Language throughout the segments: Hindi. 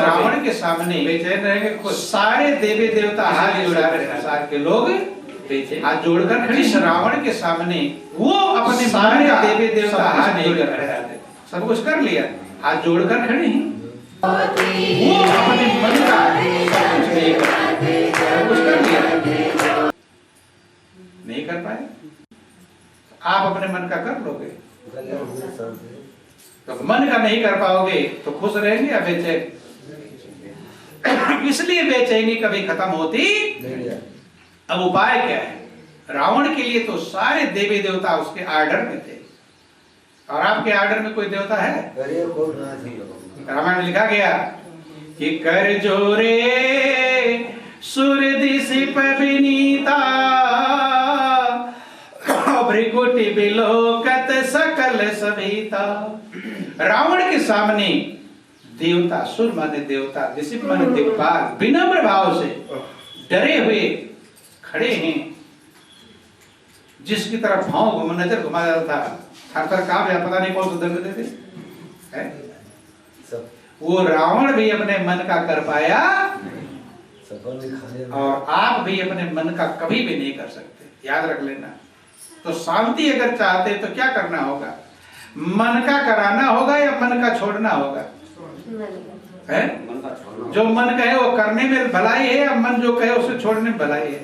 रावण के सामने बेचैन रहेंगे। सारे देवी देवता हाथ जोड़ा रहे, संसार के लोग हाथ जोड़कर खड़े। इस रावण के सामने वो अपने सारे देवी देवता हाथ नहीं कर रहे थे, सब कुछ कर लिया, हाथ जोड़कर खड़े हैं। वो अपने मन का सब कुछ नहीं कर, सब कुछ कर लिया, नहीं कर पाए। आप अपने मन का कर लोगे, तो मन का नहीं कर पाओगे तो खुश रहेंगे या बेचैन? इसलिए बेचैनी कभी खत्म होती। अब उपाय क्या है? रावण के लिए तो सारे देवी देवता उसके आर्डर में थे, और आपके आर्डर में कोई देवता है? रामायण में लिखा गया कि कर जोरे सूर्य पविनीता भृकुटि बिलोकत सकल सविता। रावण के सामने देवता, सुर माने देवता, दिशि माने दिक्पाल, विनम्र भाव से डरे हुए खड़े हैं। जिसकी तरफ भाव नजर घुमा जाता था, हर तरफ कांप गया, पता नहीं कौन सा दंड देते हैं। वो रावण भी अपने मन का कर पाया, और आप भी अपने मन का कभी भी नहीं कर सकते, याद रख लेना। तो शांति अगर चाहते तो क्या करना होगा? मन का कराना होगा या मन का छोड़ना होगा? है? जो मन कहे वो करने में भलाई है, या मन जो कहे उसे छोड़ने में भलाई है?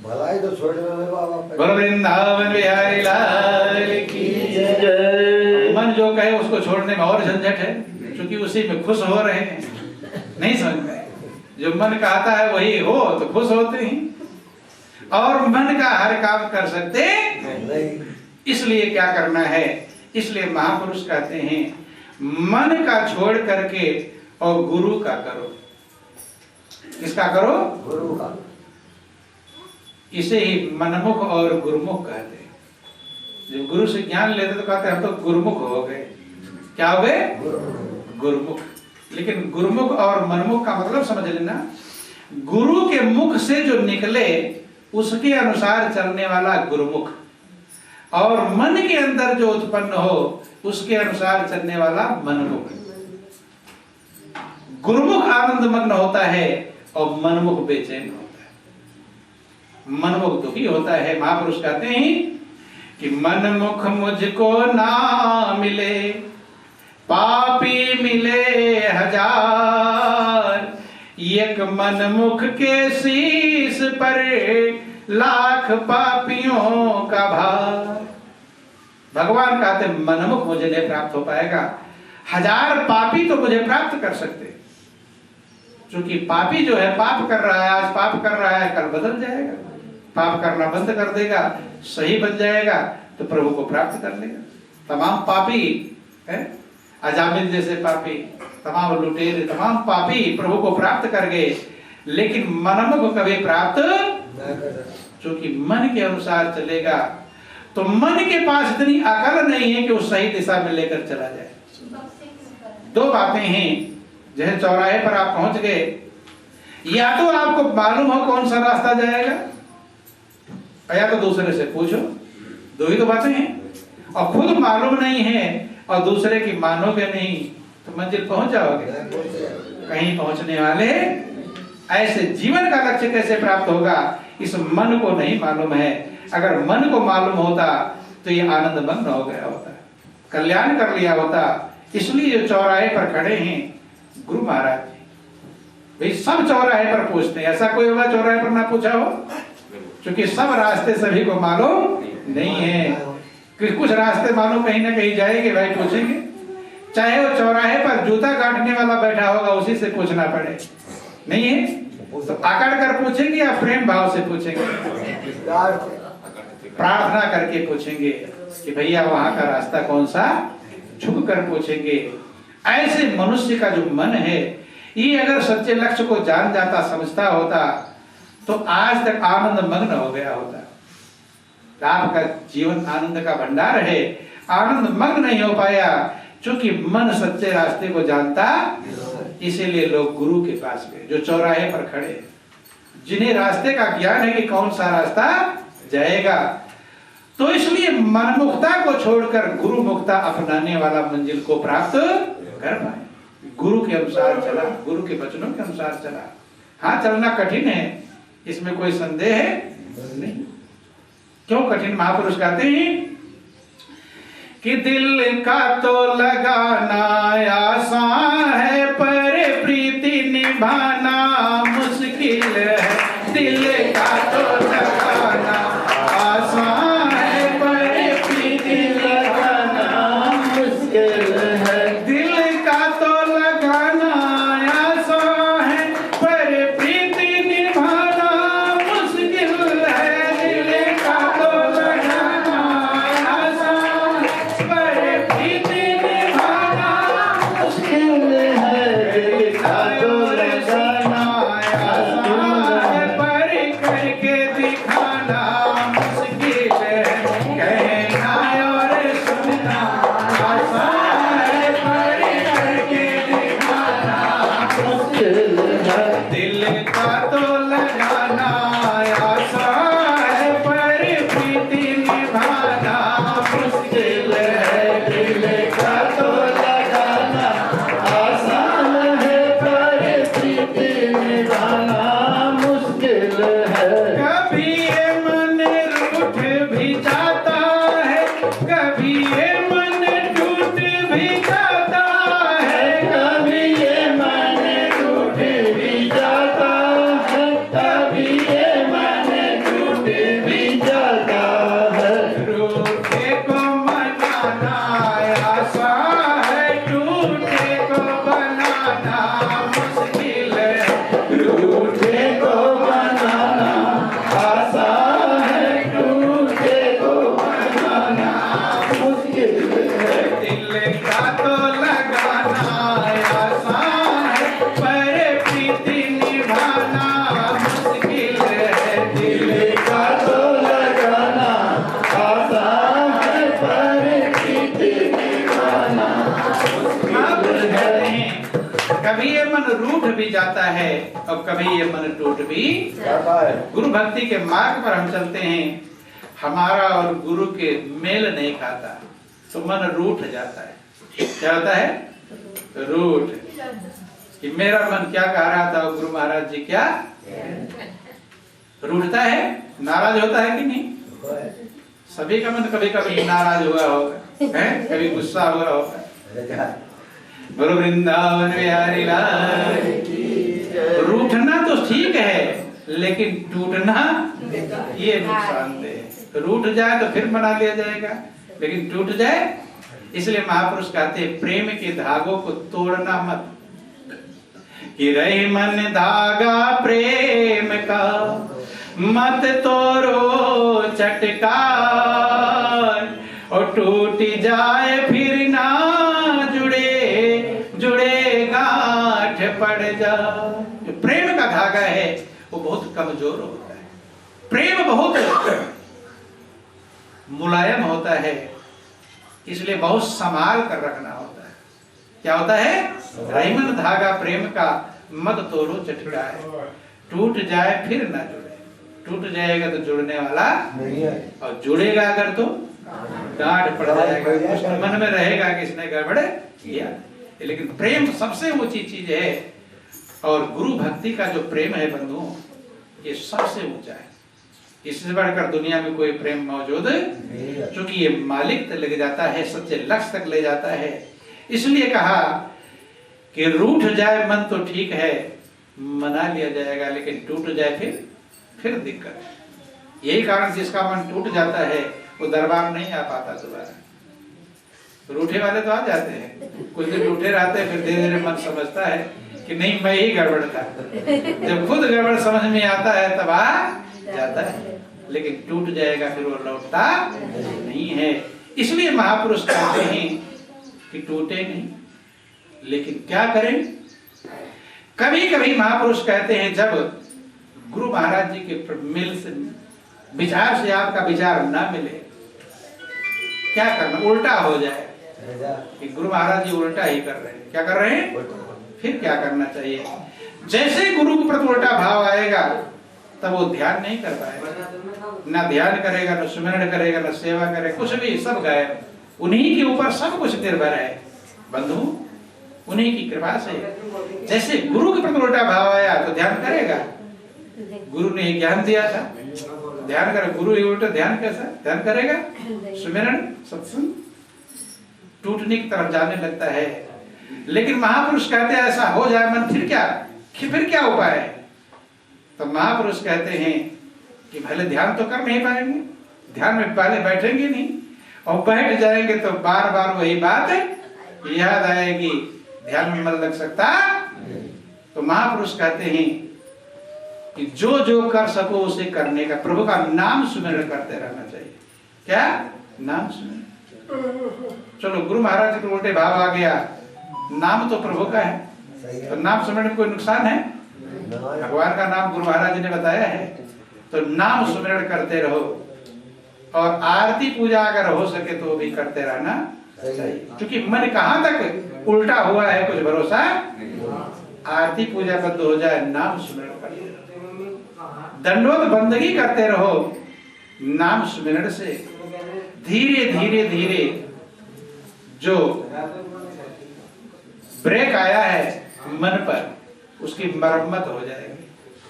भलाई तो छोड़ने में बाबा। बोलो वृंदावन बिहारी लाल की जय। मन जो कहे उसको छोड़ने में और झंझट है, क्योंकि उसी में खुश हो रहे हैं। नहीं समझ में? जो मन कहता है वही हो तो खुश होते हैं, और मन का हर काम कर सकते नहीं। इसलिए क्या करना है? इसलिए महापुरुष कहते हैं मन का छोड़ करके और गुरु का करो। किसका करो? गुरु का। इसे ही मनमुख और गुरुमुख कहते हैं। जब गुरु से ज्ञान लेते तो कहते हैं हम तो गुरुमुख हो गए। क्या हो गए? गुरुमुख। लेकिन गुरुमुख और मनमुख का मतलब समझ लेना, गुरु के मुख से जो निकले उसके अनुसार चलने वाला गुरुमुख, और मन के अंदर जो उत्पन्न हो उसके अनुसार चलने वाला मनमुख। गुरुमुख आनंद मग्न होता है और मनमुख बेचैन होता है, मनमुख दुखी होता है। महापुरुष कहते हैं कि मनमुख मुझको ना मिले, पापी मिले हजार, एक मनमुख के शीश पर लाख पापियों का भार। भगवान कहते मनमुख मुझे नहीं प्राप्त हो पाएगा, हजार पापी तो मुझे प्राप्त कर सकते। क्योंकि पापी जो है पाप कर रहा है, आज पाप कर रहा है, कल बदल जाएगा, पाप करना बंद कर देगा, सही बन जाएगा तो प्रभु को प्राप्त कर लेगा। तमाम पापी है, अजामिल जैसे पापी, तमाम लुटेरे, तमाम पापी प्रभु को प्राप्त कर गए, लेकिन मनमुख कभी प्राप्त, क्योंकि मन के अनुसार चलेगा तो मन के पास इतनी अकल नहीं है कि वो सही दिशा में लेकर चला जाए। दो बातें हैं, जैसे चौराहे पर आप पहुंच गए, या तो आपको मालूम हो कौन सा रास्ता जाएगा, या तो दूसरे से पूछो। दो ही तो बातें हैं। और खुद मालूम नहीं है और दूसरे की मानोगे नहीं तो मंजिल पहुंच जाओगे, कहीं पहुंचने वाले। ऐसे जीवन का लक्ष्य कैसे प्राप्त होगा, इस मन को नहीं मालूम है। अगर मन को मालूम होता तो ये आनंद मग्न हो गया होता, कल्याण कर लिया होता। इसलिए जो चौराहे पर खड़े हैं गुरु महाराज जी, भाई सब चौराहे पर पूछते हैं, ऐसा कोई होगा चौराहे पर ना पूछा हो? क्योंकि सब रास्ते सभी को मालूम नहीं है। कुछ रास्ते मालूम कहीं ना कहीं जाएंगे, भाई पूछेंगे। चाहे वो चौराहे पर जूता काटने वाला बैठा होगा उसी से पूछना पड़े, नहीं है तो आकड़ कर पूछेंगे या प्रेम भाव से पूछेंगे, प्रार्थना करके पूछेंगे कि भैया वहां का रास्ता कौन सा, झुक कर पूछेंगे। ऐसे मनुष्य का जो मन है, ये अगर सच्चे लक्ष्य को जान जाता, समझता होता तो आज तक आनंद मग्न हो गया होता। आपका जीवन आनंद का भंडार है, आनंद मग्न नहीं हो पाया क्योंकि मन सच्चे रास्ते को जानता। इसीलिए लोग गुरु के पास गए जो चौराहे पर खड़े, जिन्हें रास्ते का ज्ञान है कि कौन सा रास्ता जाएगा। तो इसलिए मनमुक्ता को छोड़कर गुरु मुक्ता अपनाने वाला मंजिल को प्राप्त कर पाए। गुरु के अनुसार चला, गुरु के वचनों के अनुसार चला। हाँ, चलना कठिन है, इसमें कोई संदेह है नहीं। क्यों कठिन? महापुरुष कहते हैं कि दिल का तो लगाना आसान है, पर प्रीति निभाना मुश्किल है। दिल का तो लगाना आसान है, पर प्रीति लगाना मुश्किल है। दिल का तो लगाना आसान है, पर प्रीति निभाना मुश्किल है। दिल का तो लगाना आसान, पर प्रीति निभाना मुश्किल है। दिल का तो लगाना आसान है, पर करके दिखाना मुश्किल है। कहना और सुनना आसान है, पर करके दिखाना मुश्किल है। दिल का तो लगाना आसान है, पर प्रीति निभाना मुश्किल है। दिल का तो लगाना आसान है, पर प्रीति निभाना मुश्किल है। कभी ये मन रूठ भी जाता है, कभी ये मन टूट भी जाता है। कभी ये मन टूट भी जाता है, कभी ये मन टूट भी जाता है। रूठे को मनाना आसान है, टूटे को बनाना मुश्किल है। रूठे को बनाना आसान है, टूटे को बनाना मुश्किल है। दिल का तो लगाना आसान है, पर प्रीति निभाना मुश्किल है। दिल का तो लगाना आसान है, पर प्रीति निभाना मुश्किल है। कभी ये मन रूठ भी जाता है और कभी ये मन टूट भी जाता है। गुरु भक्ति के मार्ग पर हम चलते हैं, हमारा और गुरु के मेल नहीं खाता तो मन रूठ जाता है। क्या होता है? रूठ। कि मेरा मन क्या कह रहा था और गुरु महाराज जी क्या रूठता है, नाराज होता है कि नहीं? सभी का मन कभी कभी नाराज हुआ होगा, है कभी गुस्सा हुआ होगा। गुरु वृंदावन बिहारी लाल की। रूठना तो ठीक है, लेकिन टूटना ये नुकसानदेह। रूठ जाए तो फिर मना लिया जाएगा, लेकिन टूट जाए, इसलिए महापुरुष कहते हैं प्रेम के धागों को तोड़ना मत। कि रही मन धागा प्रेम का, मत तोड़ो चटकार। और टूट जाए फिर ना जुड़े गांठ पड़ जा। जो प्रेम का धागा है वो बहुत कमजोर होता है। प्रेम बहुत मुलायम होता है, इसलिए बहुत संभाल कर रखना होता है। क्या होता है? रहीमन धागा प्रेम का, मत तोड़ो चटकार। टूट जाए फिर ना जुड़े। टूट जाएगा तो जुड़ने वाला नहीं है, और जुड़ेगा अगर तो गांठ पड़ जाएगा। उसके मन में रहेगा कि इसने गड़बड़ किया। लेकिन प्रेम सबसे ऊंची चीज है, और गुरु भक्ति का जो प्रेम है बंधुओं, ये सबसे ऊंचा है। इससे बढ़कर दुनिया में कोई प्रेम मौजूद नहीं, क्योंकि ये मालिक तक ले जाता है, सच्चे लक्ष्य तक ले जाता है। इसलिए कहा कि रूठ जाए मन तो ठीक है, मना लिया जाएगा, लेकिन टूट जाए फिर दिक्कत है। यही कारण जिसका मन टूट जाता है वो दरबार नहीं आ पाता दोबारा। रूठे वाले तो आ जाते हैं, कुछ दिन रूठे रहते हैं, फिर धीरे धीरे मन समझता है कि नहीं मैं ही गड़बड़ था। जब खुद गड़बड़ समझ में आता है तब आ जाता है, लेकिन टूट जाएगा फिर वो लौटता नहीं है। इसलिए महापुरुष कहते हैं कि टूटे नहीं, लेकिन क्या करें? कभी कभी महापुरुष कहते हैं जब गुरु महाराज जी के मिल से विचार से आपका विचार ना मिले, क्या करना? उल्टा हो जाए कि गुरु महाराज जी उल्टा ही कर रहे हैं। क्या कर रहे हैं? फिर क्या करना चाहिए? जैसे गुरु के प्रति उल्टा भाव आएगा तब वो ध्यान नहीं कर पाएगा, ना ध्यान करेगा, ना सुमिरन करेगा, ना सेवा करेगा, कुछ भी, सब गायब। उन्हीं के ऊपर सब कुछ निर्भर है बंधु, उन्हीं की कृपा से। जैसे गुरु के प्रति उल्टा भाव आया तो ध्यान करेगा। गुरु ने ज्ञान दिया था, ध्यान कर, गुरु ही उल्टा ध्यान कैसा ध्यान करेगा? सुमिरन सत्संग टूटने की तरफ जाने लगता है। लेकिन महापुरुष कहते हैं ऐसा हो जाए मन, फिर क्या उपाय है? तो महापुरुष कहते हैं कि भले ध्यान तो कर नहीं पाएंगे, ध्यान में पहले बैठेंगे नहीं, और बैठ जाएंगे तो बार बार वही बात याद आएगी, ध्यान में मन लग सकता। तो महापुरुष कहते हैं कि जो जो कर सको उसे करने का, प्रभु का नाम सुमिरन करते रहना चाहिए। क्या नाम सुमिरन? चलो गुरु महाराज के उल्टे भाव आ गया, नाम तो प्रभु का है, तो नाम सुमिरन में कोई नुकसान है? भगवान का नाम गुरु महाराज ने बताया है, तो नाम सुमिरन करते रहो। और आरती पूजा अगर हो सके तो भी करते रहना चाहिए, क्योंकि मन कहां तक उल्टा हुआ है कुछ भरोसा। आरती पूजा बंद हो जाए, नाम सुमिरन करते रहो, दंडोत बंदगी करते रहो, नाम सुमिरन से धीरे धीरे धीरे जो ब्रेक आया है मन पर, उसकी मरम्मत हो जाएगी।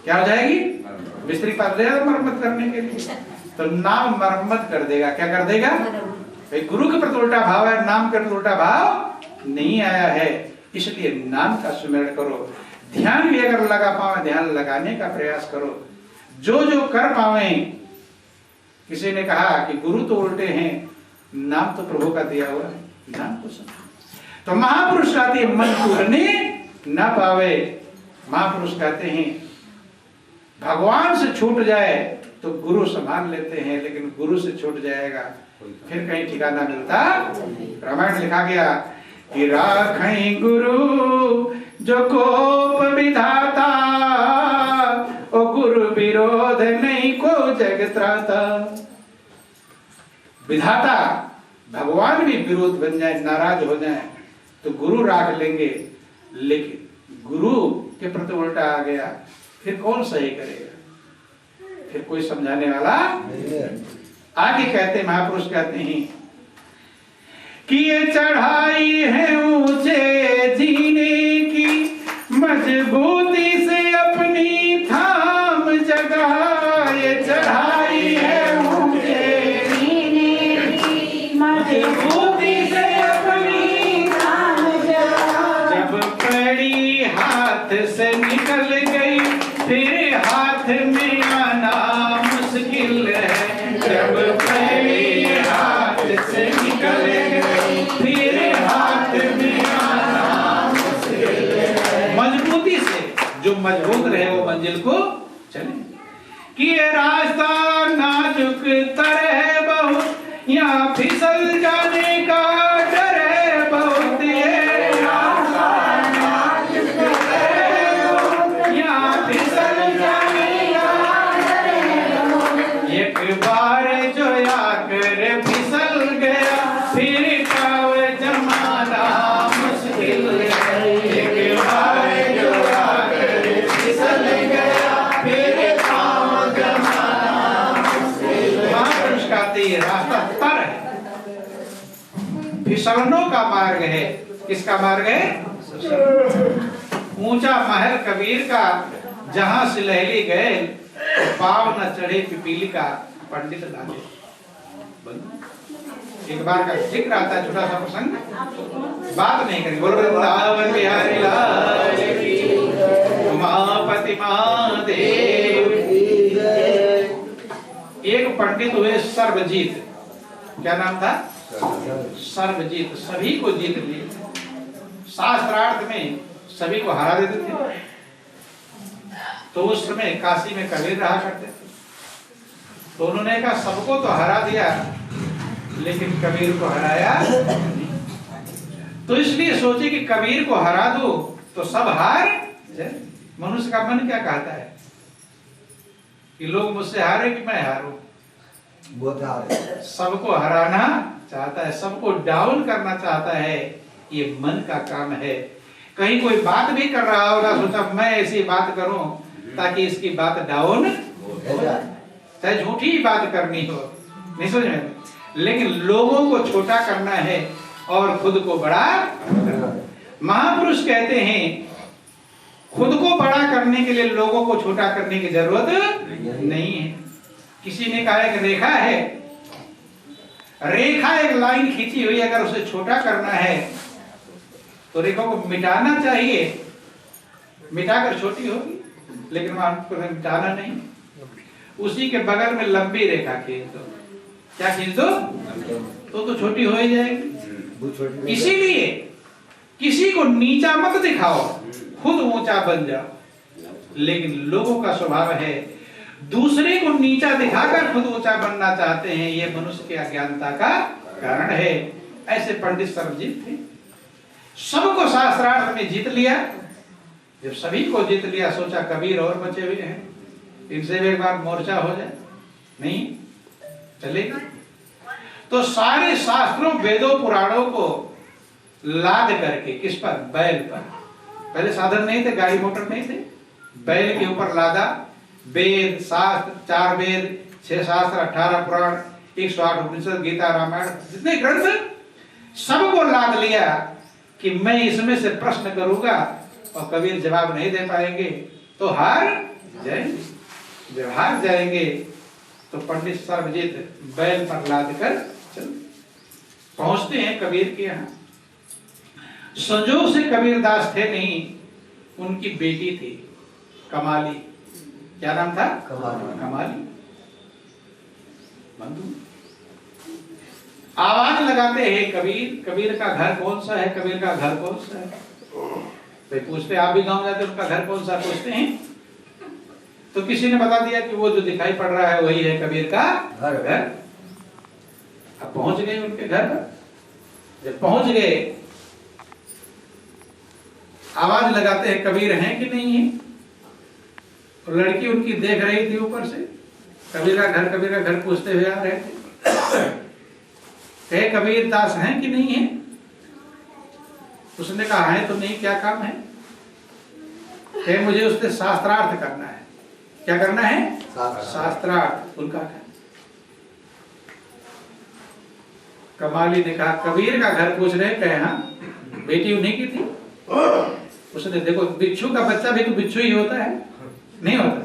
क्या हो जाएगी? मिस्त्री पास जाएगा मरम्मत करने के लिए, तो नाम मरम्मत कर देगा। क्या कर देगा? भाई गुरु के प्रति उल्टा भाव है, नाम के प्रति उल्टा भाव नहीं आया है, इसलिए नाम का सुमिरन करो। ध्यान भी अगर लगा पावे, ध्यान लगाने का प्रयास करो, जो जो कर पावे। किसी ने कहा कि गुरु तो उल्टे हैं, नाम तो प्रभु का दिया हुआ है, नाम तो सुनो। तो महापुरुष कहते हैं मन टूटने ना पावे। महापुरुष कहते हैं भगवान से छूट जाए तो गुरु संभाल लेते हैं, लेकिन गुरु से छूट जाएगा फिर कहीं ठिकाना मिलता। रामायण लिखा गया कि राखई गुरु जो कोप विधाता, ओ गुरु विरोध नहीं को जग त्राता। विधाता भगवान भी विरोध बन जाए, नाराज हो जाए तो गुरु राख लेंगे, लेकिन गुरु के प्रति उल्टा आ गया फिर कौन सही करेगा? फिर कोई समझाने वाला आगे कहते महापुरुष कहते हैं कि ये चढ़ाई है ऊंचे जीने की, मजबूती से अपनी थाम जगा। ये चढ़ाई है ऊंचे जीने की, मजबूती से अपनी थाम जगा। जब पड़ी हाथ से निकल गई फिर हाथ में आना मुश्किल है। जब पड़ी हाथ से निकल गई फिर हाथ में आना मुश्किल है। मजबूती से, जो मजबूत रहे वो मंजिल को चले। कि ये रास्ता नाजुक तर है बहुत, यहाँ फिसल जाने का डर है बहुत। ये रास्ता नाजुक है बहुत, यहाँ फिसल जाने का डर है बहुत। एक बार जो आकर फिसल गया फिर पाव जमाना मुश्किल है। एक बार जो आकर फिसल गया फिर पाव जमाना मुश्किल है। महापुरुष कहते हैं रास्ता तर है, फिसलनों का मार्ग है। किसका मार्ग है? ऊंचा महल कबीर का, जहां से लहली गए पाव न चढ़े पिपीली का, पंडित लाले। एक बार का जिक्र आता है, छोटा सा प्रसंग, बात नहीं करेंगे। बोल वृंदावन बिहारी लाल की, उमापति महादेव। एक पंडित हुए सर्वजीत, क्या नाम था? सर्वजीत, सभी को जीत लिए। शास्त्रार्थ में सभी को हरा देते थे। तो उस समय काशी में कबीर रहा करते थे, तो उन्होंने कहा सबको तो हरा दिया लेकिन कबीर को हराया नहीं। तो इसलिए सोचे कि कबीर को हरा दो तो सब हार जाए। मनुष्य का मन क्या कहता है कि लोग मुझसे हारे कि मैं हारूं? सबको हराना चाहता है, सबको डाउन करना चाहता है। ये मन का काम है। कहीं कोई बात भी कर रहा होगा, सोचा मैं ऐसी बात करूं ताकि इसकी बात डाउन हो जाए, चाहे झूठी बात करनी हो, नहीं समझ में। लेकिन लोगों को छोटा करना है और खुद को बड़ा करना। महापुरुष कहते हैं खुद को बड़ा करने के लिए लोगों को छोटा करने की जरूरत नहीं है। किसी ने कहा एक रेखा है, रेखा एक लाइन खींची हुई, अगर उसे छोटा करना है तो रेखा को मिटाना चाहिए, मिटाकर छोटी होगी, लेकिन महापुरुष ने मिटाना नहीं। उसी के बगल में लंबी रेखा खींच दो, क्या खींच दो तो छोटी हो ही जाएगी। इसीलिए किसी को नीचा मत दिखाओ, खुद ऊंचा बन जाओ। लेकिन लोगों का स्वभाव है दूसरे को नीचा दिखाकर खुद ऊंचा बनना चाहते हैं, यह मनुष्य की अज्ञानता का कारण है। ऐसे पंडित सर्वजीत थे, सबको शास्त्रार्थ में जीत लिया। जब सभी को जीत लिया, सोचा कबीर और बचे हुए हैं, इनसे भी एक बार मोर्चा हो जाए, नहीं चलेगा। तो सारे शास्त्रों वेदों पुराणों को लाद करके किस पर, बैल पर, पहले साधन नहीं थे, गाड़ी मोटर नहीं थे, बैल के ऊपर लादा। वेद शास्त्र, 4 वेद, 6 शास्त्र, 18 पुराण, 108 उपनिषद, गीता, रामायण, जितने ग्रंथ सबको लाद लिया कि मैं इसमें से प्रश्न करूंगा और कबीर जवाब नहीं दे पाएंगे तो हार जाएंगे। जब हार जाएंगे तो पंडित सर्वजीत बैल पर लाद कर चल पहुंचते हैं कबीर के यहाँ। संजोग से कबीरदास थे नहीं, उनकी बेटी थी कमाली। क्या नाम था? कमाली। बंधु आवाज लगाते हैं कबीर, कबीर का घर कौन सा है, कबीर का घर कौन सा है। तो पूछते, आप भी गांव जाते उनका घर कौन सा पूछते हैं, तो किसी ने बता दिया कि वो जो दिखाई पड़ रहा है वही है कबीर का घर। अब पहुंच गए उनके घर पर। जब पहुंच गए, आवाज लगाते हैं कबीर हैं कि नहीं है। और लड़की उनकी देख रही थी ऊपर से, कबीर का घर पूछते हुए आ रहे थे। कहे कबीर दास हैं कि नहीं है। उसने कहा है तो नहीं, क्या काम है। कहे मुझे उससे शास्त्रार्थ करना है। क्या करना है? शास्त्रार्थ। उनका घर। कमाली ने कहा कबीर का घर पूछ रहे, कहे हाँ, बेटी उन्हीं की थी। उसने देखो, बिच्छू का बच्चा भी तो बिच्छू ही होता है, नहीं होता।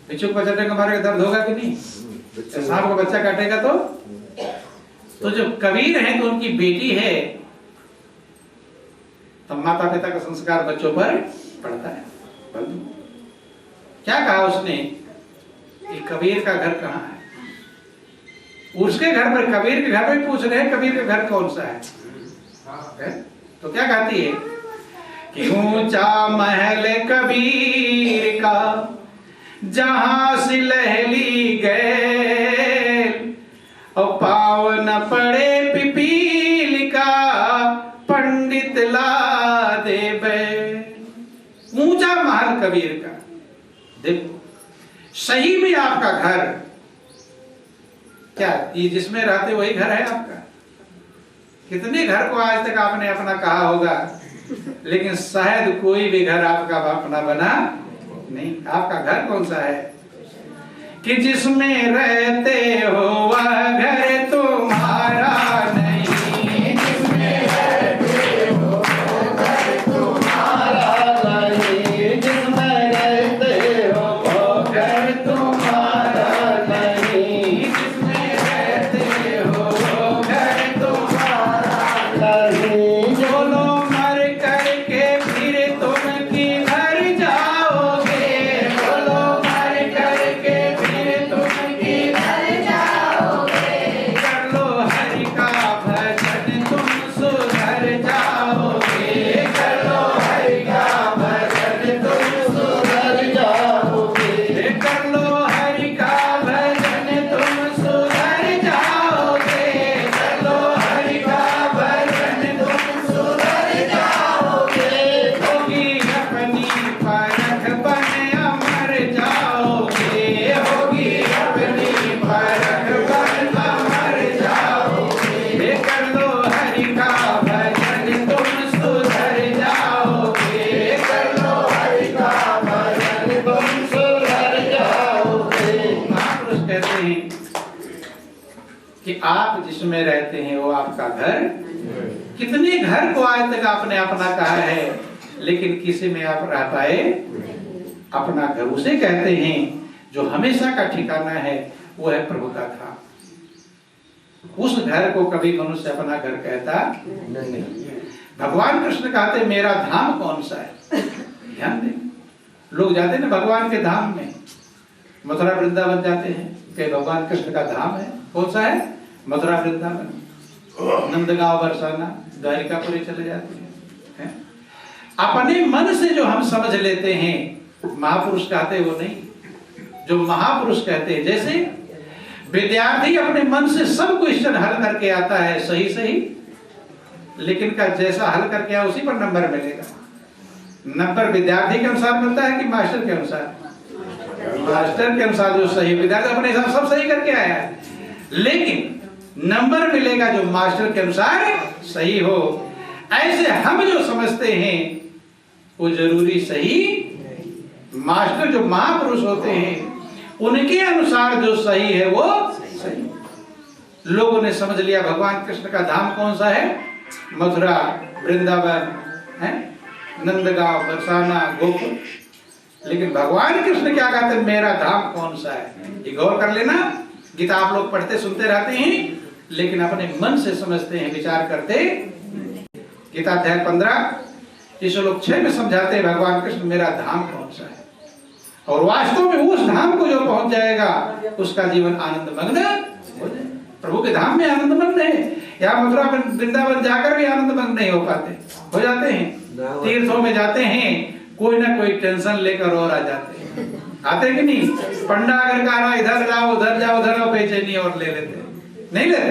बिच्छू को बच्चा का मारेगा दर्द होगा कि नहीं, सांप को बच्चा काटेगा तो जो कबीर है तो उनकी बेटी है, तो माता पिता का संस्कार बच्चों पर पड़ता है। क्या कहा उसने, ये कबीर का घर कहाँ है। उसके घर पर, कबीर के घर पर पूछ रहे हैं कबीर का घर कौन सा है। तो क्या कहती है कि ऊंचा महल कबीर का जहां से लहली गए, और पावन पड़े पिपील का पंडित ला दे बैल। ऊंचा महल कबीर का। देखो सही में आपका घर क्या, ये जिसमें रहते वही घर है आपका। कितने घर को आज तक आपने अपना कहा होगा, लेकिन शायद कोई भी घर आपका अपना बना नहीं। आपका घर कौन सा है कि जिसमें रहते हो वह घर तुम्हारा नहीं, जिसमें रहते हो वह घर तुम्हारा नहीं, जिसमें रहते हो वह घर तुम्हारा नहीं, जिसमें रहते हो वह घर तुम्हारा नहीं। बोलो मर करके फिर तुम किधर जाओगे, बोलो मर करके फिर तुम किधर जाओगे। कर लो हरि का भजन तुम सुधर जाओगे, कर लो हरि का भजन तुम सुधर जाओगे, कर लो हरि का भजन तुम सुधर जाओगे, कर लो हरि का भजन तुम सुधर जाओगे। होगी अपनी परख बन अमर जाओगे, होगी अपनी परख बन अमर जाओगे। कर लो हरि का भजन तुम सुधर जाओगे, कर लो हरि का भजन तुम सुधर जाओगे। महापुरुष कहते हैं कि आप जिसमें रहते हैं वो आपका घर। कितने घर को आज तक आपने अपना कहा है, लेकिन किसी में आप रह पाए? अपना घर उसे कहते हैं जो हमेशा का ठिकाना है, वो है प्रभु का धाम। उस घर को कभी मनुष्य अपना घर कहता नहीं। भगवान कृष्ण कहते मेरा धाम कौन सा है? ध्यान दें, लोग जाते हैं ना भगवान के धाम में, मथुरा वृंदावन जाते हैं कि भगवान कृष्ण का धाम है। कौन सा है? मथुरा वृंदावन, नंदगांव, बरसाना, द्वारिकापुरी चले जाते हैं। अपने मन से जो हम समझ लेते हैं महापुरुष कहते वो नहीं, जो महापुरुष कहते हैं। जैसे विद्यार्थी अपने मन से सब क्वेश्चन हल करके आता है सही सही, लेकिन का जैसा हल करके आया उसी पर नंबर मिलेगा। नंबर विद्यार्थी के अनुसार मिलता है कि मास्टर के अनुसार? मास्टर के अनुसार। जो सही विद्यार्थी अपने हिसाब सब सही करके आया है, लेकिन नंबर मिलेगा जो मास्टर के अनुसार सही हो। ऐसे हम जो समझते हैं वो जरूरी सही, मास्टर जो महापुरुष होते हैं उनके अनुसार जो सही है वो सही। लोगों ने समझ लिया भगवान कृष्ण का धाम कौन सा है? मथुरा, वृंदावन है, नंदगांव, बरसाना, गोकुल। लेकिन भगवान कृष्ण क्या कहते हैं मेरा धाम कौन सा है? ये गौर कर लेना। गीता आप लोग पढ़ते सुनते रहते हैं, लेकिन अपने मन से समझते हैं, विचार करते। गीता अध्याय 15 श्लोक 6 में समझाते हैं भगवान कृष्ण मेरा धाम कौन सा है। और वास्तव में उस धाम को जो पहुंच जाएगा उसका जीवन आनंद मग्न हो जाए। प्रभु के धाम में आनंद मग्न है। या मथुरा वृंदावन जाकर भी आनंद मग्न नहीं हो पाते, हो जाते हैं। तीर्थों में जाते हैं, कोई ना कोई टेंशन लेकर और आ जाते हैं। आते कि नहीं? पंडा अगर कहा इधर जाओ उधर जाओ उधर आओ, बेचैनी और ले लेते नहीं लेते।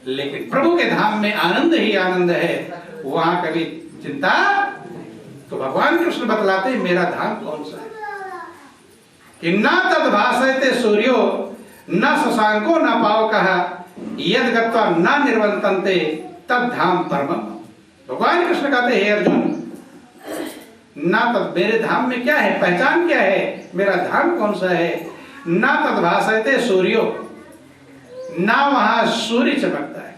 लेकिन प्रभु के धाम में आनंद ही आनंद है, वहां कभी चिंता। तो भगवान कृष्ण बतलाते मेरा धाम कौन सा है कि न तद भासयते सूर्यो न शशांको न पावकः यद गत्वा न निर्वतन्ते तद धाम परमम्। भगवान कृष्ण कहते हैं अर्जुन, ना तद मेरे धाम में क्या है, पहचान क्या है, मेरा धाम कौन सा है? ना तद भासयते सूर्यो, ना वहां सूर्य चमकता है।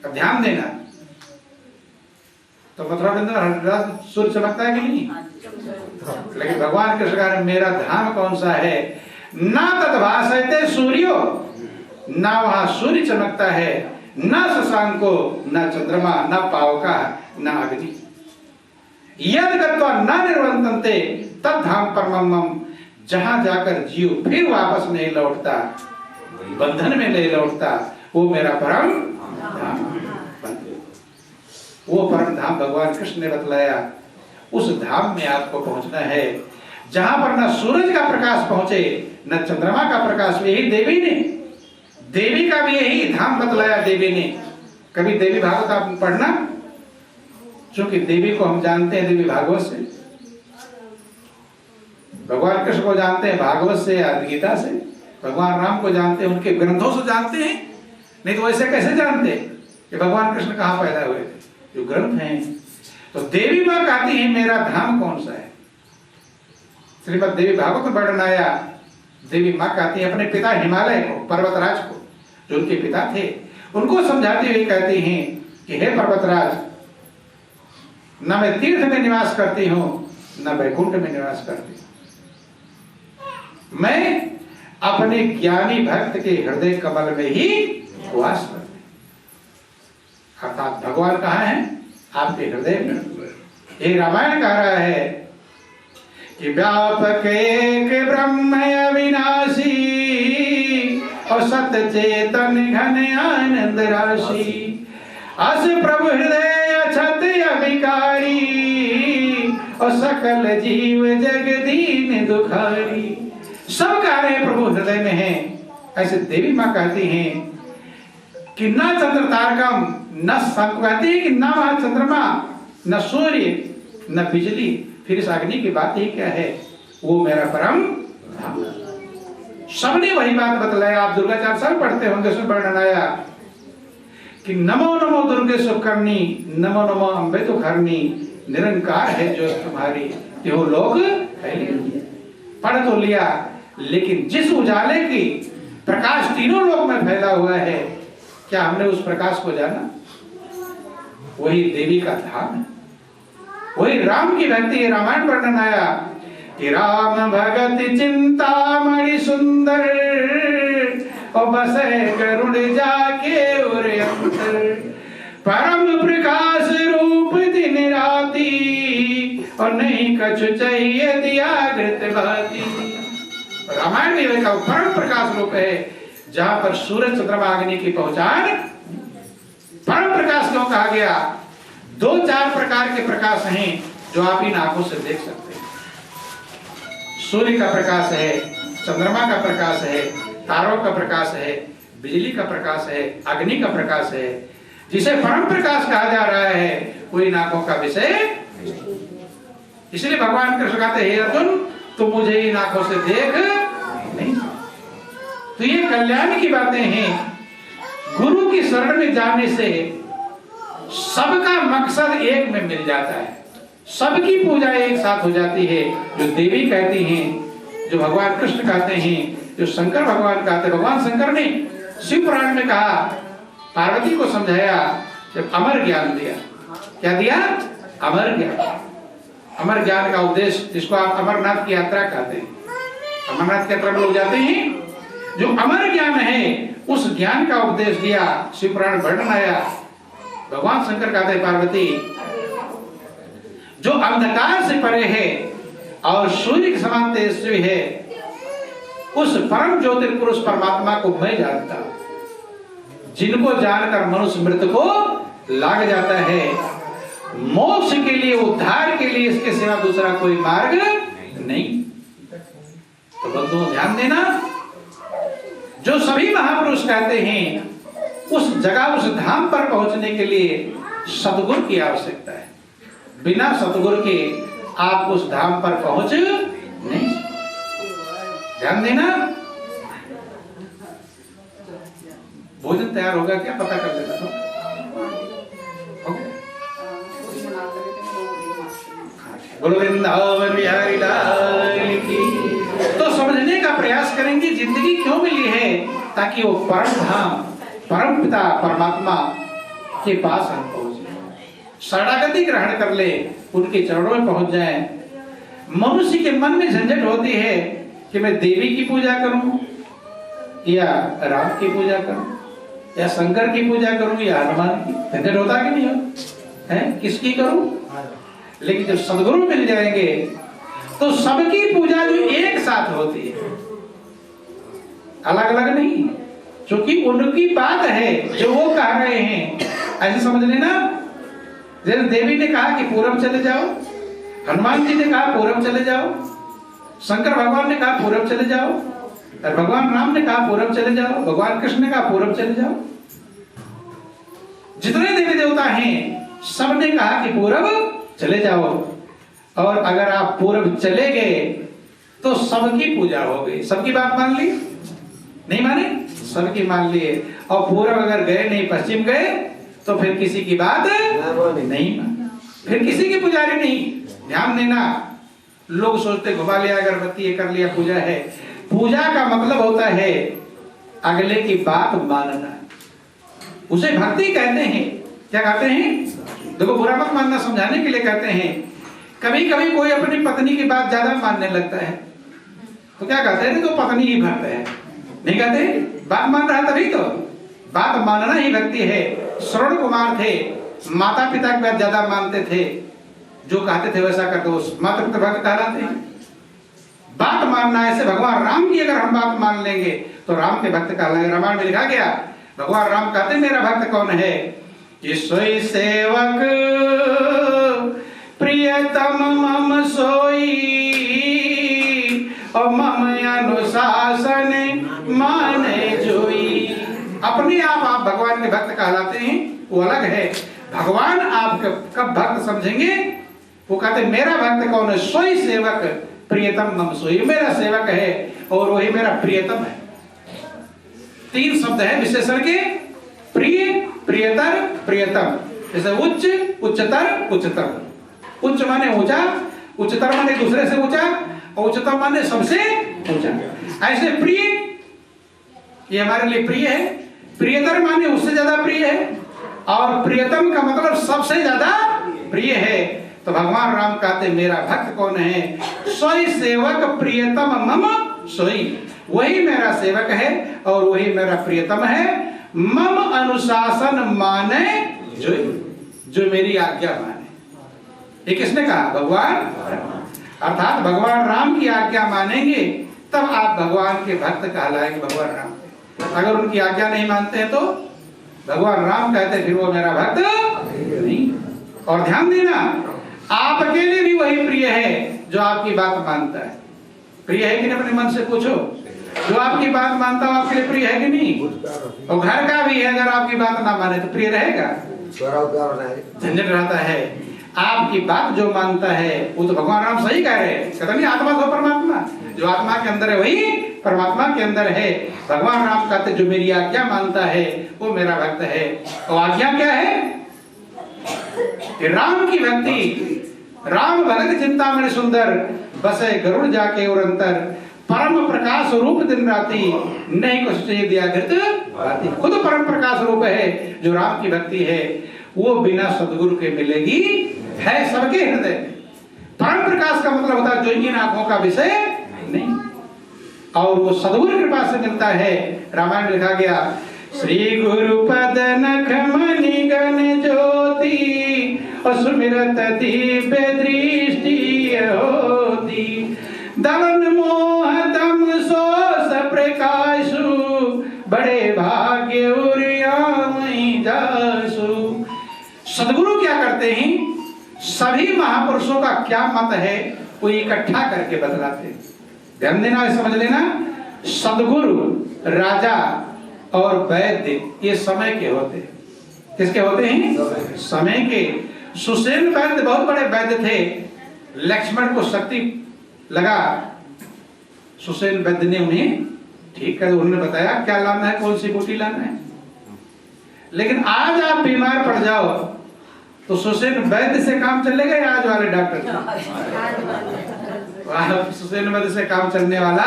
अब ध्यान देना, तो मथुरा वृंदावन सूर्य चमकता है कि नहीं? लेकिन भगवान कृष्ण का मेरा धाम कौन सा है? ना तद भासयते सूर्यो, ना वहां सूर्य चमकता है, ना शशांको, ना चंद्रमा, ना पावका, ना अग्नि। यद गत्वा न निर्वतन्ते तद धाम परमम्। जहां जाकर जीव फिर वापस नहीं लौटता, बंधन में नहीं लौटता, वो मेरा परम धाम। वो परम धाम भगवान कृष्ण ने बतलाया। उस धाम में आपको पहुंचना है जहां पर न सूरज का प्रकाश पहुंचे न चंद्रमा का प्रकाश। यही देवी ने, देवी का भी यही धाम बतलाया देवी ने। कभी देवी भागवत आप पढ़ना, क्योंकि देवी को हम जानते हैं देवी भागवत से, भगवान कृष्ण को जानते हैं भागवत से या गीता से, भगवान राम को जानते हैं उनके ग्रंथों से जानते हैं। नहीं तो ऐसे कैसे जानते कि भगवान कृष्ण कहाँ पैदा हुए थे? जो ग्रंथ हैं। तो देवी माँ कहती है मेरा धाम कौन सा है? श्रीमद् देवी भागवत में वर्णन आया। देवी माँ कहती है अपने पिता हिमालय को, पर्वतराज को, जो उनके पिता थे, उनको समझाते हुए कहती हैं कि हे पर्वतराज, न मैं तीर्थ में निवास करती हूं न वैकुंठ में निवास करती हूं, मैं अपने ज्ञानी भक्त के हृदय कमल में ही वास करती हूं। अर्थात भगवान कहाँ है? आपके हृदय में। ये रामायण कह रहा है कि व्यापक एक ब्रह्म अविनाशी और सत्य चेतन घन आनंद राशि, अस प्रभु हृदय अछत अभिकारी और सकल जीव जगदीन दुखारी। सब कह रहे हैं प्रभु हृदय में है। ऐसे देवी माँ कहती हैं कि न चंद्र तारकम, न शंख, कहती है कि न वहां चंद्रमा, न सूर्य, न बिजली, फिर इस अग्नि की बात ही क्या है? वो मेरा परम धाम। सबने वही बात बतलाया। आप दुर्गाचार्य सब पढ़ते होंगे, उसमें वर्णन आया कि नमो नमो दुर्गे सुकर्णी, नमो नमो अम्बे तो खरणी, निरंकार है जो तुम्हारी, त्यो लोग पढ़ तो लिया, लेकिन जिस उजाले की प्रकाश तीनों लोक में फैला हुआ है, क्या हमने उस प्रकाश को जाना? वही देवी का धाम है, वही राम की भक्ति है। रामायण वर्णन आया कि राम भगत चिंतामणि सुंदर और बसे गरुड़ जाके उरे अंतर, परम प्रकाश रूप दिन राती और नहीं कछु चाहिए दिया घृत भाती। रामायण में का परम प्रकाश रूप है, जहां पर सूरज चंद्रमा अग्नि की पहचान। परम प्रकाश क्यों कहा गया? 2-4 प्रकार के प्रकाश हैं जो आप इन आंखों से देख सकते हैं। सूर्य का प्रकाश है, चंद्रमा का प्रकाश है, तारों का प्रकाश है, बिजली का प्रकाश है, अग्नि का प्रकाश है। जिसे परम प्रकाश कहा जा रहा है वो इन आंखों का विषय। इसलिए भगवान कृष्ण कहते हैं, हे अर्जुन तुम मुझे इन आंखों से देख नहीं। तो ये कल्याण की बातें हैं। गुरु की शरण में जाने से सबका मकसद एक में मिल जाता है, सबकी पूजा एक साथ हो जाती है। जो देवी कहती हैं, जो भगवान कृष्ण कहते हैं, जो शंकर भगवान कहते हैं। भगवान शंकर ने शिव पुराण में कहा, पार्वती को समझाया, जब अमर ज्ञान दिया। क्या दिया? अमर ज्ञान। अमर ज्ञान का उपदेश, जिसको आप अमरनाथ की यात्रा कहते हैं। अमरनाथ की यात्रा में लोग जाते हैं, जो अमर ज्ञान है उस ज्ञान का उपदेश दिया। शिव पुराण वर्णन आया, भगवान शंकर कहते हैं, पार्वती जो अंधकार से परे है और सूर्य के समान तेजस्वी है, उस परम ज्योतिर्पुरुष परमात्मा को मैं जानता हूं, जिनको जानकर मनुष्य मृत्यु को लाग जाता है। मोक्ष के लिए, उद्धार के लिए इसके सिवा दूसरा कोई मार्ग नहीं। तो बंधुओं ध्यान देना, जो सभी महापुरुष कहते हैं, उस जगह, उस धाम पर पहुंचने के लिए सतगुरु की आवश्यकता है। बिना सतगुरु के आप उस धाम पर पहुंच नहीं। ध्यान देना। भोजन तैयार होगा क्या? पता कर लेना। बोलो वृंदावन बिहारी लाल की। तो समझने का प्रयास करेंगे जिंदगी क्यों मिली है, ताकि वो परम धाम, परम पिता परमात्मा के पास हम पहुंचे, शरणागति ग्रहण कर ले, उनके चरणों में पहुंच जाए। मनुष्य के मन में झंझट होती है कि मैं देवी की पूजा करूं या राम की पूजा करूं या शंकर की पूजा करूं या हनुमान की। झंझट होता कि नहीं हो? है किसकी करूं? लेकिन जब सदगुरु मिल जाएंगे तो सबकी पूजा जो एक साथ होती है, अलग अलग नहीं, क्योंकि उनकी बात है जो वो कह रहे हैं। ऐसे समझ लेना, जैसे देवी ने कहा कि पूरब चले जाओ, हनुमान जी ने कहा पूरब चले जाओ, शंकर भगवान ने कहा पूरब चले जाओ, और भगवान राम ने कहा पूरब चले जाओ, भगवान कृष्ण ने कहा पूरब चले जाओ। जितने देवी देवता हैं सबने कहा कि पूरब चले जाओ। और अगर आप पूरब चले गए तो सबकी पूजा हो गई। सबकी बात मान ली? नहीं माने? सबकी मान लिए। और पूरब अगर गए नहीं, पश्चिम गए, तो फिर किसी की बात नहीं माना, फिर किसी की पुजारी नहीं। ध्यान देना, लोग सोचते घुमा लिया, अगरबत्ती ये कर लिया, पूजा है। पूजा का मतलब होता है अगले की बात मानना, उसे भक्ति कहते हैं। क्या कहते हैं? देखो, बुरा मत मानना, समझाने के लिए कहते हैं। कभी कभी कोई अपनी पत्नी की बात ज्यादा मानने लगता है, तो क्या कहते हैं? तो पत्नी ही भक्त है। नहीं कहते? बात मान रहा तभी तो। बात मानना ही भक्ति है। श्रवण कुमार थे, माता पिता की बात ज्यादा मानते थे, जो कहते थे वैसा करते, उस माता पिता भक्त कहलाते हैं। बात मानना, ऐसे भगवान राम की अगर हम बात मान लेंगे तो राम के भक्त कहलाएंगे। रामायण में लिखा गया, भगवान राम कहते मेरा भक्त कौन है? कि सोई सेवक प्रियतम मम सोई, और मम अनुशासन माने जोई। अपने आप भगवान के भक्त कहलाते हैं, वो अलग है। भगवान आप कब भक्त समझेंगे? वो कहते मेरा भक्त कौन है? सोई सेवक प्रियतम मम सोई, मेरा सेवक है और वही मेरा प्रियतम है। 3 शब्द है विशेषण के, प्रिय, प्रियतर, प्रियतम। जैसे उच्च, उच्चतर, उच्चतम। उच्च माने ऊंचा, उच्चतर माने दूसरे से ऊंचा, और उच्चतम माने सबसे ऊंचा। ऐसे प्रिय, ये हमारे लिए प्रिय है। प्रियतर माने उससे ज्यादा प्रिय है, और प्रियतम का मतलब सबसे ज्यादा प्रिय है। तो भगवान राम कहते मेरा भक्त कौन है? सोई सेवक प्रियतम मम सोई, वही मेरा सेवक है और वही मेरा प्रियतम है। मम अनुशासन माने जो मेरी आज्ञा माने। ये किसने कहा? भगवान। अर्थात भगवान राम की आज्ञा मानेंगे तब आप भगवान के भक्त कहलाएंगे। भगवान राम अगर उनकी आज्ञा नहीं मानते हैं तो भगवान राम कहते फिर वो मेरा भक्त नहीं। और ध्यान देना, आप अकेले भी वही प्रिय है जो आपकी बात मानता है। प्रिय है कि नहीं? अपने मन से पूछो, जो आपकी बात मानता हो आपके लिए प्रिय है कि नहीं? और घर का भी है, अगर आपकी बात ना माने तो प्रिय रहेगा? झंझट रहता है। आपकी बात जो मानता है वो तो भगवान राम सही कह रहे हैं, कहते नहीं आत्मा को परमात्मा, जो आत्मा के अंदर है वही परमात्मा के अंदर है। भगवान राम कहते जो मेरी आज्ञा मानता है वो मेरा भक्त है। और आज्ञा क्या है? कि राम की भक्ति। राम भगत चिंतामणि सुंदर, बसे गरुड़ जाके और अंतर, परम प्रकाश रूप दिन राति, नहीं कुछ चाहिए दिया घृत। खुद परम प्रकाश रूप है जो राम की भक्ति है, वो बिना सदगुरु के मिलेगी है सबके हृदय में। परम प्रकाश का मतलब होता है जो इन आंखों का विषय नहीं, और वो सदगुरु कृपा से मिलता है। रामायण लिखा गया, श्री गुरु पद नख मणि गण ज्योति, सुमिरत दिव्य दृष्टि होती, दलन मोह दम सोस प्रकाशु, बड़े भाग्य उरियामई जासु। सदगुरु क्या करते हैं? सभी महापुरुषों का क्या मत है वो इकट्ठा करके बतलाते। ध्यान देना, समझ लेना, सदगुरु, राजा और वैद्य ये समय के होते हैं। किसके होते हैं? समय के। सुसेन वैद्य बहुत बड़े वैद्य थे। लक्ष्मण को शक्ति लगा, सुसेन वैद्य ने उन्हें ठीक कर, उन्होंने बताया क्या लाना है, कौन सी बूटी लाना है। लेकिन आज आप बीमार पड़ जाओ तो सुसेन वैद्य से काम चलेगा या आज वाले डॉक्टर से? सुसेन वैद्य से काम चलने वाला,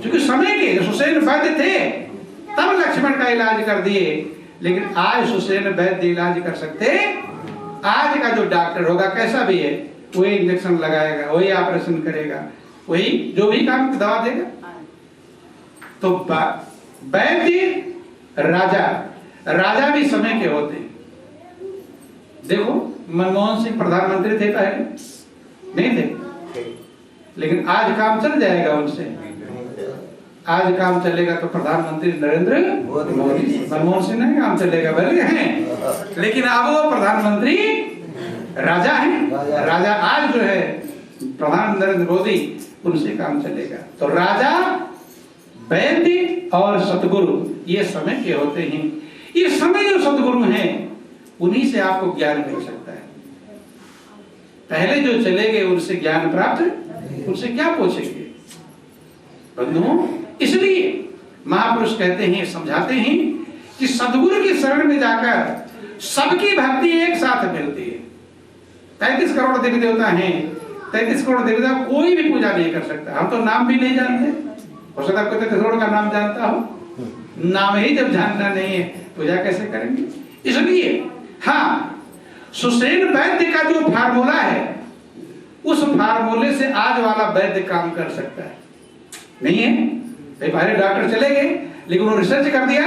क्योंकि समय के सुसेन वैद्य थे तब लक्ष्मण का इलाज कर दिए। लेकिन आज सुसेन वैद्य इलाज कर सकते? आज का जो डॉक्टर होगा कैसा भी है, वही इंजेक्शन लगाएगा, वही ऑपरेशन करेगा, वही जो भी काम दवा देगा। तो वैद्य, राजा, राजा भी समय के होते हैं। देखो मनमोहन सिंह प्रधानमंत्री थे पहले, नहीं थे, लेकिन आज काम चल जाएगा उनसे। आज काम चलेगा तो प्रधानमंत्री नरेंद्र मोदी। मनमोहन सिंह नहीं काम चलेगा, भले हैं, लेकिन अब वो प्रधानमंत्री राजा हैं। राजा आज जो है प्रधान नरेंद्र मोदी, उनसे काम चलेगा। तो राजा, वैद्य और सतगुरु ये समय के होते हैं। ये समय जो सतगुरु हैं उन्हीं से आपको ज्ञान मिल सकता है। पहले जो चले गए उनसे ज्ञान प्राप्त, उनसे क्या पूछेंगे बंधुओं? इसलिए महापुरुष कहते हैं, समझाते हैं कि सदगुरु की शरण में जाकर सबकी भक्ति एक साथ मिलती है। 33 करोड़ देवी देवता हैं, 33 करोड़ देवी देवता कोई भी पूजा नहीं कर सकता। हम तो नाम भी नहीं जानते, हो सकता है कोई 33 करोड़ का नाम जानता हो, नाम ही जब जानना नहीं है पूजा कैसे करेंगे? इसलिए हाँ, सुसेन वैद्य का जो फार्मूला है उस फार्मूले से आज वाला वैद्य काम कर सकता है। नहीं है भाई, पहले डॉक्टर चले गए लेकिन उन्होंने रिसर्च कर दिया।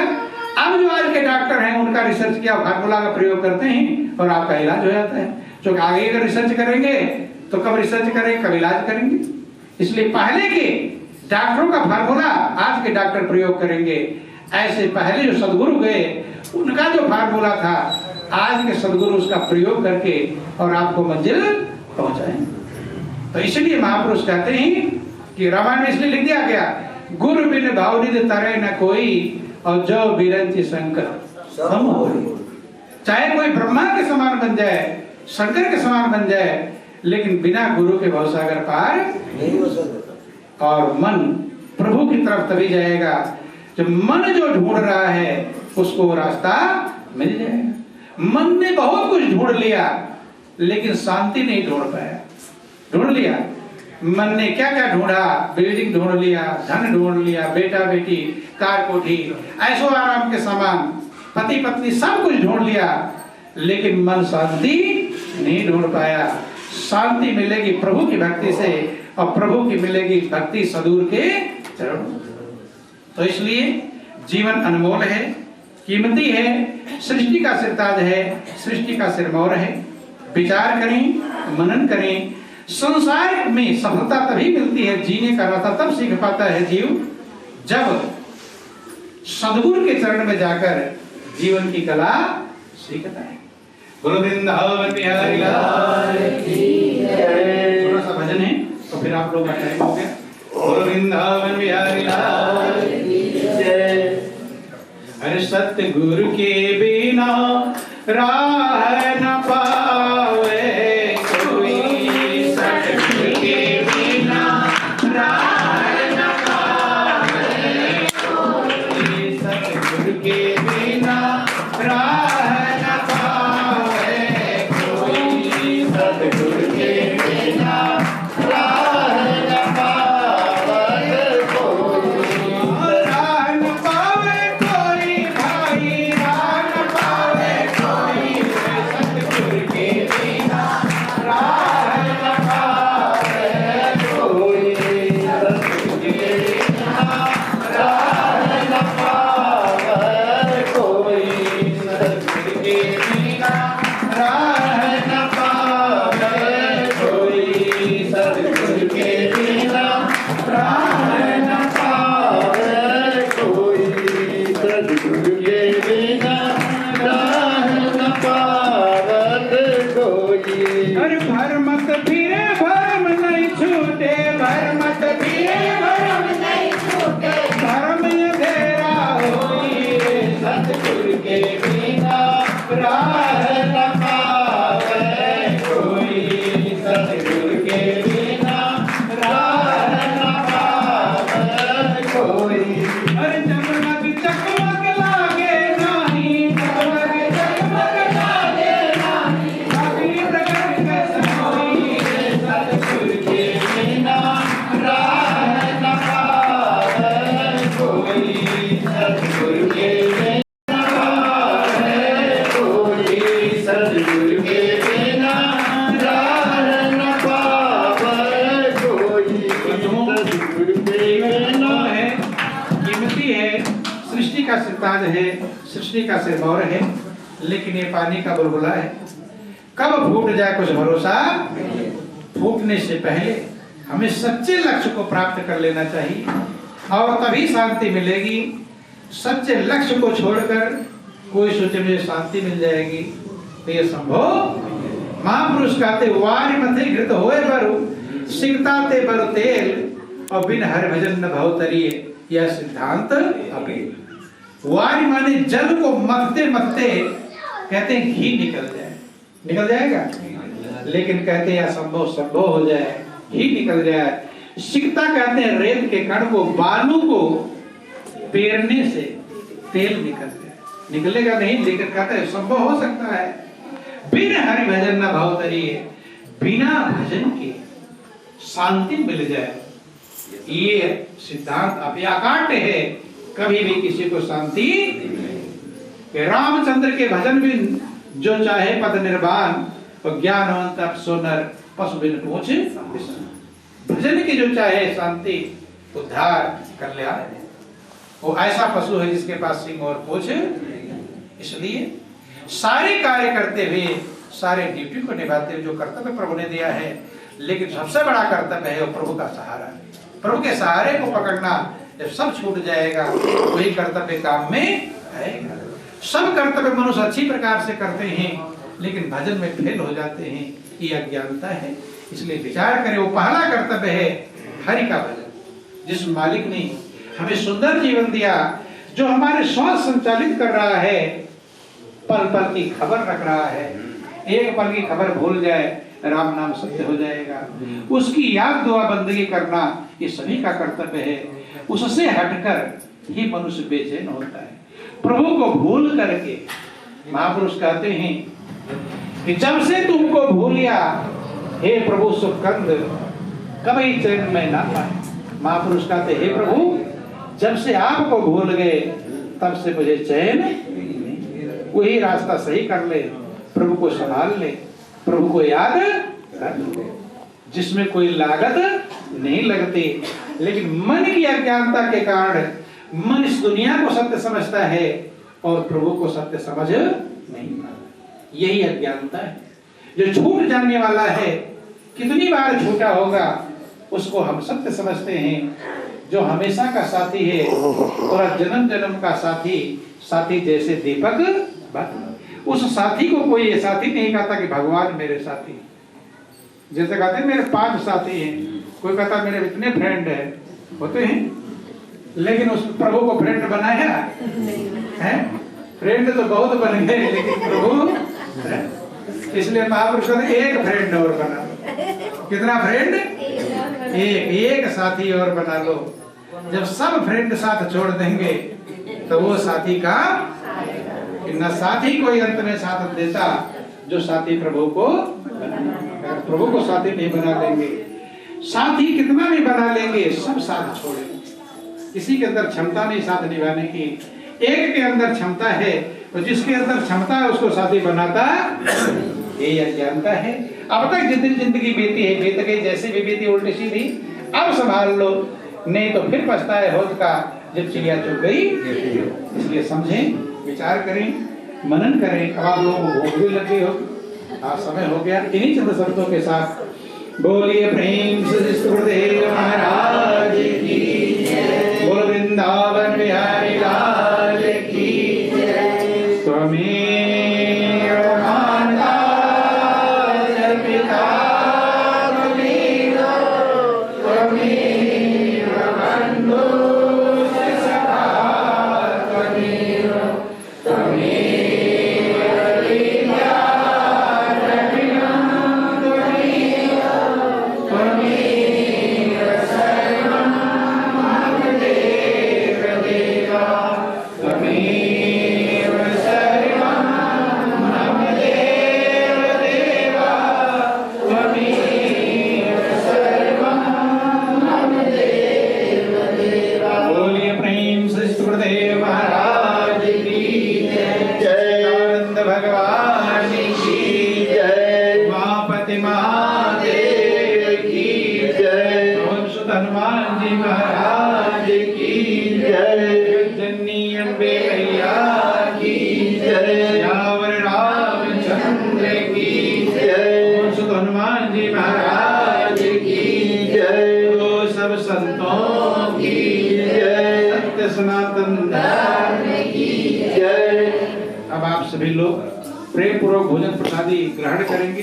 अब जो आज के डॉक्टर हैं उनका रिसर्च किया फार्मूला का प्रयोग करते हैं और आपका इलाज हो जाता है। जो आगे अगर रिसर्च करेंगे तो कब रिसर्च करेंगे, कब इलाज करेंगे। इसलिए पहले के डॉक्टरों का फार्मूला आज के डॉक्टर प्रयोग करेंगे। ऐसे पहले जो सदगुरु गए उनका जो फार्मूला था आज के सदगुरु उसका प्रयोग करके और आपको मंजिल पहुंचाए। तो इसलिए महापुरुष कहते हैं कि रामायण में इसलिए लिख दिया गया, गुरु बिन भावनिधि तरे न कोई, और जो बिरंची शंकर सम होई। चाहे कोई ब्रह्मा के समान बन जाए, शंकर के समान बन जाए, लेकिन बिना गुरु के भवसागर पार नहीं हो सकता। और मन प्रभु की तरफ तभी जाएगा जब मन जो ढूंढ रहा है उसको रास्ता मिल जाएगा। मन ने बहुत कुछ ढूंढ लिया लेकिन शांति नहीं ढूंढ पाया। ढूंढ लिया मन ने, क्या क्या ढूंढा, बिल्डिंग ढूंढ लिया, धन ढूंढ लिया, बेटा बेटी, कार कोठी, ऐशो आराम के सामान, पति पत्नी सब कुछ ढूंढ लिया, लेकिन मन शांति नहीं ढूंढ पाया। शांति मिलेगी प्रभु की भक्ति से, और प्रभु की मिलेगी भक्ति सदूर के चरण। तो इसलिए जीवन अनमोल है, कीमती है, सृष्टि का सिरताज है, सृष्टि का सिरमौर है। विचार करें, मनन करें। संसार में सफलता तभी मिलती है, जीने का रास्ता तब सीख पाता है जीव, जब सद्गुरु के चरण में जाकर जीवन की कला सीखता है। गुरु वृंदावन बिहारी लाल की जय। थोड़ा सा भजन है तो फिर आप लोग बताएंगे हो गया। गुरु वृंदावन बिहारी लाल की जय। हर सतगुरु के बिना राह न पावे कोई, सतगुरु के बिना राह न पावे कोई, सतगुरु के बिना राह न पावे कोई, सतगुरु के बिना राह न पावे कोई, राह न पावे कोई भाई, राह न पावे कोई, सतगुरु के बिना राह न पावे कोई, सतगुरु के बिना राह न पावे कोई, सतगुरु के बिना राह न पावे कोई, सतगुरु के बिना राह न पावे कोई, सतगुरु के बिना राह न पावे कोई। अरे भर मत फिरे भरम नहीं छूटे, भर मत फिरे भरम नहीं छूटे, धर्म अंधेरा होई, सतगुरु के बिना राह न पावे कोई, सतगुरु के बिना राह न पावे कोई। अरे जगमग जगमग लागे नाही, जगमग जगमग लागे नाही, अभी प्रगट कैसे होई, सतगुरु के बिना राह न पावे कोई, सतगुरु के बिना राह कोई, सतगुरु के बिना राह न पावे कोई, सतगुरु के बिना है, कीमती है, सृष्टि का सिरताज है, सृष्टि का सिरमौर है, लेकिन ये पानी का बुलबुला है, कब फूट जाए कुछ भरोसा। फूटने से पहले हमें सच्चे लक्ष्य को प्राप्त कर लेना चाहिए, और तभी शांति मिलेगी। सच्चे लक्ष्य को छोड़कर कोई सोचे मुझे शांति मिल जाएगी, तो यह संभव। महापुरुष कहते वारि मथे घृत होए बरु, सिकताते बरु तेल, और बिन हरि भजन न भव तरिए, यह सिद्धांत अकेल। वारि माने जल को मथते मथते कहते हैं घी निकल जाए, निकल जाएगा, लेकिन कहते हैं असंभव संभव हो जाए, घी निकल जाए। सिकता कहते हैं रेत के कण को, बालू को पेरने से तेल निकल जाए, निकलेगा नहीं, लेकिन कहते हैं संभव हो सकता है। बिन हरि भजन न भव तरिए, बिना भजन के शांति मिल जाए, ये सिद्धांत अव्याकाट्य है, कभी भी किसी को शांति। रामचंद्र के भजन बिन जो चाहे पद निर्वाण, और ज्ञानवंत अप्सोनर पशु बिन पहुंचे। भजन की जो चाहे शांति, उद्धार, कल्याण, वो ऐसा पशु है जिसके पास सिंह और पूंछ। इसलिए सारे कार्य करते हुए, सारे ड्यूटी को निभाते हुए जो कर्तव्य प्रभु ने दिया है, लेकिन सबसे बड़ा कर्तव्य है वो प्रभु का सहारा। प्रभु के सहारे को पकड़ना, जब सब छूट जाएगा वही कर्तव्य काम में आएगा। सब कर्तव्य मनुष्य अच्छी प्रकार से करते हैं, लेकिन भजन में फेल हो जाते हैं, ये अज्ञानता है। इसलिए विचार करें, वो पहला कर्तव्य है हरि का भजन। जिस मालिक ने हमें सुंदर जीवन दिया, जो हमारे श्वास संचालित कर रहा है, पल पल की खबर रख रहा है, एक पल की खबर भूल जाए राम नाम सत्य हो जाएगा, उसकी याद दुआ बंदगी करना ये सभी का कर्तव्य है। उससे हटकर ही मनुष्य बेचैन होता है। प्रभु को भूल करके महापुरुष कहते हैं कि जब से तुमको भूलिया हे प्रभु सुखकंद, कभी चैन में ना पाए। महापुरुष कहते हे प्रभु, जब से आपको भूल गए तब से मुझे चैन नहीं। वही रास्ता सही कर ले, प्रभु को संभाल ले, प्रभु को याद कर ले, जिसमें कोई लागत नहीं लगती। लेकिन मन की अज्ञानता के कारण मन इस दुनिया को सत्य समझता है और प्रभु को सत्य समझ नहीं पाता। यही अज्ञानता है। जो छूट जाने वाला है, कितनी बार छूटा होगा, उसको हम सत्य समझते हैं। जो हमेशा का साथी है और जन्म जन्म का साथी, साथी जैसे दीपक बन। उस साथी को कोई ये साथी नहीं कहता कि भगवान मेरे साथी। जैसे कहते हैं मेरे 5 साथी हैं, कोई कहता मेरे इतने फ्रेंड है, होते हैं, लेकिन उस प्रभु को फ्रेंड बनाया है? फ्रेंड तो बहुत बन गए, लेकिन प्रभु, इसलिए महापुरुष कहते एक फ्रेंड और बना लो। कितना फ्रेंड? एक साथी और बना लो। जब सब फ्रेंड साथ छोड़ देंगे तो वो साथी का न साथी कोई अंत में साथ देता जो साथी प्रभु को, प्रभु को साथी नहीं बना लेंगे, साथी कितना भी बना लेंगे सब साथ छोड़ेंगे। किसी के अंदर क्षमता नहीं साथ निभाने की, एक के अंदर क्षमता है तो जिसके अंदर क्षमता है उसको साथी बनाता, ये अज्ञानता है। अब तक जितनी जिंदगी बीती है, बीत गई, जैसे भी बीती उल्टी सीधी, अब संभाल लो, नहीं तो फिर पछताए होत का जब चिड़िया चुग गई। इसलिए समझें, विचार करें, मनन करें। अब आप लोगों को भूख भी लग गई हो, आज समय हो गया। इन्हीं चंद शब्दों के साथ बोलिए प्रेम से गुरुदेव महाराज की जय, बोल वृंदावन बिहारी लाल की जय। स्वामी सभी लोग प्रेम पूर्वक भोजन प्रसादी ग्रहण करेंगे।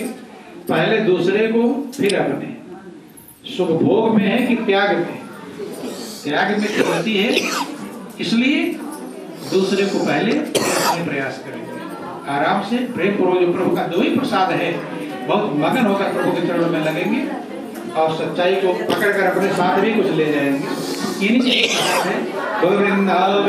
पहले दूसरे को फिर अपने। सुख भोग में है कि त्याग में? त्याग में गति है, इसलिए दूसरे को पहले प्रयास करेंगे। आराम से प्रेम पूर्वक जो प्रभु का दो ही प्रसाद है, बहुत मगन होकर प्रभु के चरणों में लगेंगे और सच्चाई को पकड़ कर अपने साथ भी कुछ ले जाएंगे। इन्हीं